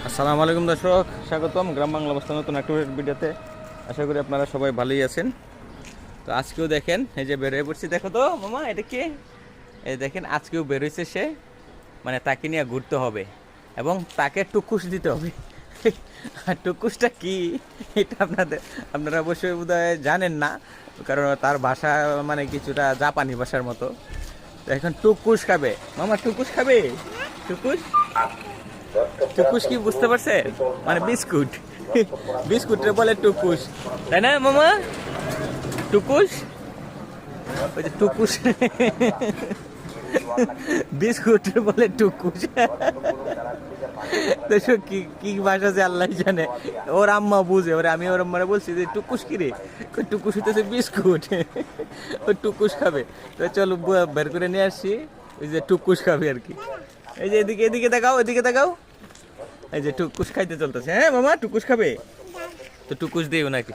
আসসালামু আলাইকুম দর্শক, স্বাগতম গ্রাম বাংলা অবস্থান নতুন একটা ভিডিওতে। আশা করি আপনারা সবাই ভালোই আছেন। তো আজকেও দেখেন এই যে বের হয়ে পড়ছি, দেখো তো মামা এটা কি, এই দেখেন আজকেও বের হয়েছে সে, মানে তাকে নিয়ে ঘুরতে হবে এবং তাকে টুকুস দিতে হবে। আর টুকুসটা কি এটা আপনারা অবশ্যই বোধহয় জানেন না, কারণ তার ভাষা মানে কিছুটা জাপানি ভাষার মতো। তো এখন টুকুস খাবে মামা, টুকুস খাবে। টুকুস টুকুস কি বুঝতে পারছে? মানে বিস্কুট, বিস্কুটে বলে টুকুস, তাই না মামা? টুকুস, ওই যে টুকুস, বিস্কুট বলে টুকুস। তো কি কি ভাষা যে আল্লাহ জানে, ওর আম্মা বুঝে। ওরে আমি ওর আম্মারে বলছি যে টুকুস কি রে, টুকুস হইতেছে বিস্কুট, ওই টুকুস খাবে। তো চলো বের করে নিয়ে আসছি, ওই যে টুকুস খাবে আর কি। এই যে এদিকে এদিকে দেখাও, এদিকে দেখাও, এই যে টুকুস খাইতে চলতেছে। হ্যাঁ মামা টুকুস খাবে, তো টুকুস দিও নাকি।